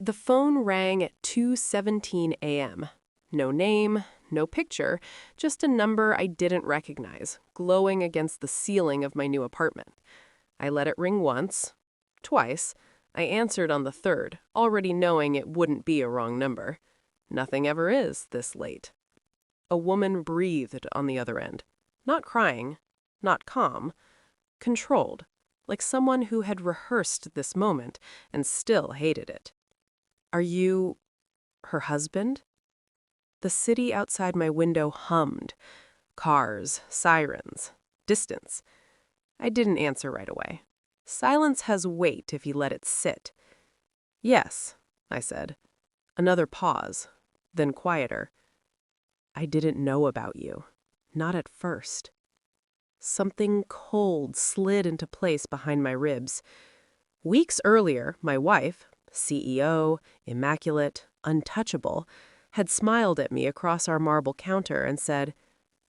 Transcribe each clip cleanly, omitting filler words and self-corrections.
The phone rang at 2:17 a.m. No name, no picture, just a number I didn't recognize, glowing against the ceiling of my new apartment. I let it ring once, twice. I answered on the third, already knowing it wouldn't be a wrong number. Nothing ever is this late. A woman breathed on the other end. Not crying, not calm, controlled, like someone who had rehearsed this moment and still hated it. "Are you her husband?" The city outside my window hummed. Cars, sirens, distance. I didn't answer right away. Silence has weight if you let it sit. "Yes," I said. Another pause, then quieter. "I didn't know about you. Not at first." Something cold slid into place behind my ribs. Weeks earlier, my wife, CEO, immaculate, untouchable, had smiled at me across our marble counter and said,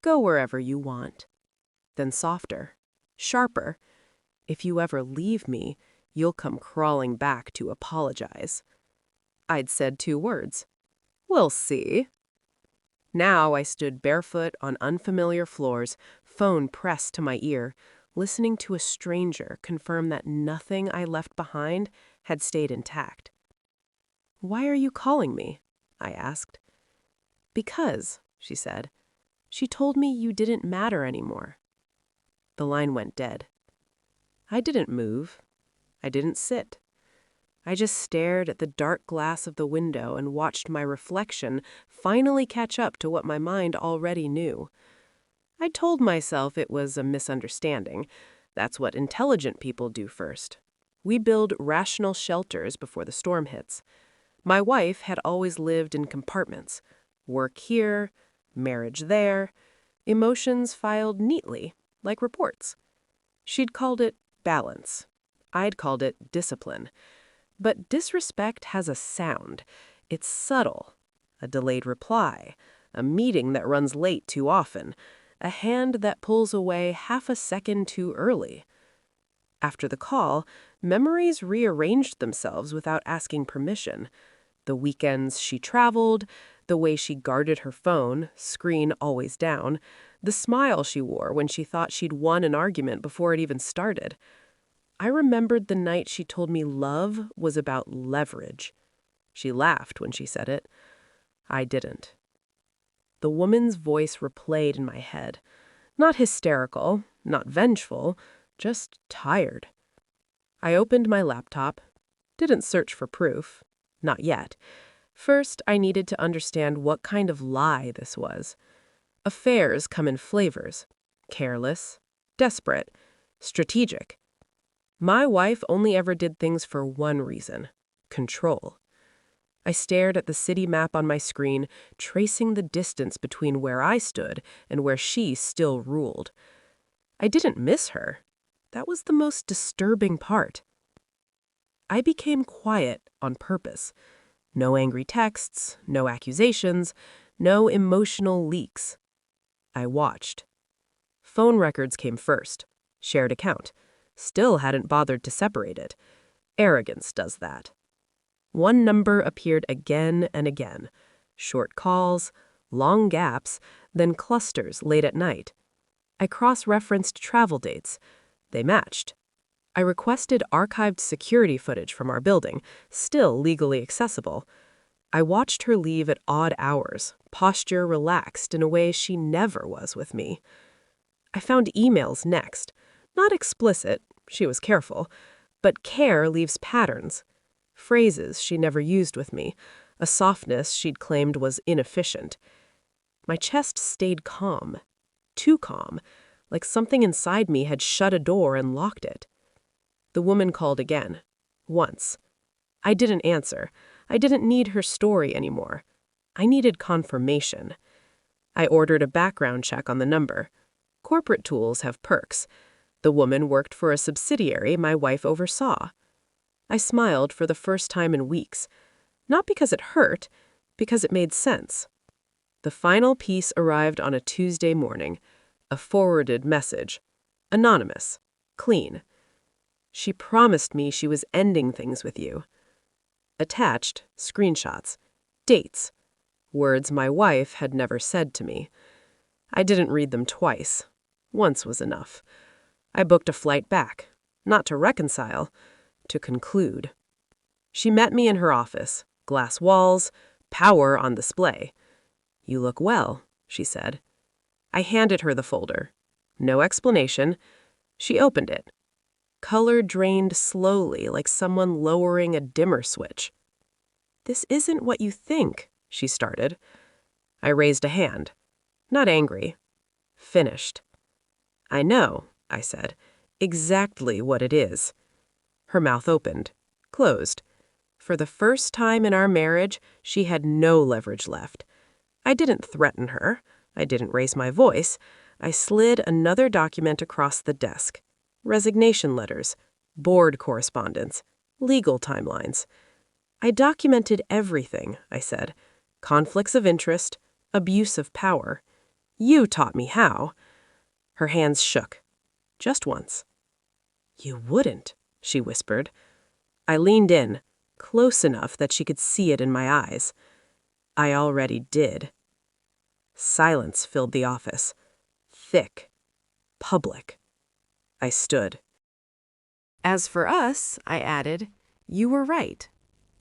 "Go wherever you want." Then softer, sharper, "If you ever leave me, you'll come crawling back to apologize." I'd said 2 words. "We'll see." Now I stood barefoot on unfamiliar floors, phone pressed to my ear, listening to a stranger confirm that nothing I left behind had stayed intact. "Why are you calling me?" I asked. "Because," she said, "she told me you didn't matter anymore." The line went dead. I didn't move. I didn't sit. I just stared at the dark glass of the window and watched my reflection finally catch up to what my mind already knew. I told myself it was a misunderstanding. That's what intelligent people do first. We build rational shelters before the storm hits. My wife had always lived in compartments. Work here, marriage there, emotions filed neatly, like reports. She'd called it balance. I'd called it discipline. But disrespect has a sound. It's subtle. A delayed reply, a meeting that runs late too often, a hand that pulls away half a second too early. After the call, memories rearranged themselves without asking permission. The weekends she traveled, the way she guarded her phone, screen always down, the smile she wore when she thought she'd won an argument before it even started. I remembered the night she told me love was about leverage. She laughed when she said it. I didn't. The woman's voice replayed in my head. Not hysterical, not vengeful, just tired. I opened my laptop. Didn't search for proof. Not yet. First, I needed to understand what kind of lie this was. Affairs come in flavors. Careless, desperate, strategic. My wife only ever did things for one reason: control. I stared at the city map on my screen, tracing the distance between where I stood and where she still ruled. I didn't miss her. That was the most disturbing part. I became quiet on purpose. No angry texts, no accusations, no emotional leaks. I watched. Phone records came first. Shared account. Still hadn't bothered to separate it. Arrogance does that. One number appeared again and again. Short calls, long gaps, then clusters late at night. I cross-referenced travel dates. They matched. I requested archived security footage from our building, still legally accessible. I watched her leave at odd hours, posture relaxed in a way she never was with me. I found emails next. Not explicit, she was careful, but care leaves patterns. Phrases she never used with me, a softness she'd claimed was inefficient. My chest stayed calm. Too calm, like something inside me had shut a door and locked it. The woman called again. Once. I didn't answer. I didn't need her story anymore. I needed confirmation. I ordered a background check on the number. Corporate tools have perks. The woman worked for a subsidiary my wife oversaw. I smiled for the first time in weeks. Not because it hurt, because it made sense. The final piece arrived on a Tuesday morning. A forwarded message. Anonymous. Clean. "She promised me she was ending things with you." Attached, screenshots. Dates. Words my wife had never said to me. I didn't read them twice. Once was enough. I booked a flight back. Not to reconcile, to conclude. She met me in her office. Glass walls, power on display. "You look well," she said. I handed her the folder. No explanation. She opened it. Color drained slowly, like someone lowering a dimmer switch. "This isn't what you think," she started. I raised a hand. Not angry. Finished. "I know," I said, "exactly what it is." Her mouth opened, closed. For the first time in our marriage, she had no leverage left. I didn't threaten her. I didn't raise my voice. I slid another document across the desk. Resignation letters, board correspondence, legal timelines. I documented everything, I said. Conflicts of interest, abuse of power. You taught me how. Her hands shook. Just once. "You wouldn't," she whispered. I leaned in, close enough that she could see it in my eyes. I already did. Silence filled the office. Thick. Public. I stood. "As for us," I added, "you were right."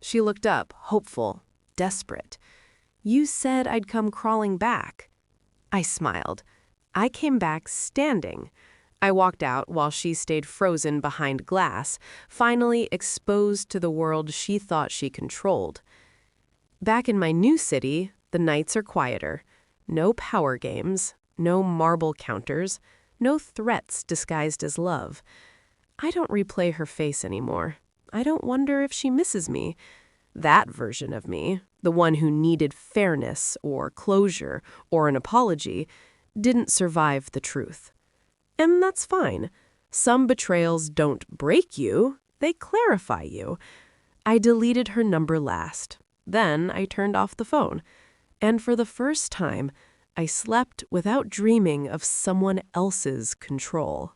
She looked up, hopeful, desperate. "You said I'd come crawling back." I smiled. I came back standing. I walked out while she stayed frozen behind glass, finally exposed to the world she thought she controlled. Back in my new city, the nights are quieter. No power games, no marble counters, no threats disguised as love. I don't replay her face anymore. I don't wonder if she misses me. That version of me, the one who needed fairness or closure or an apology, didn't survive the truth. And that's fine. Some betrayals don't break you, they clarify you. I deleted her number last. Then I turned off the phone. And for the first time, I slept without dreaming of someone else's control.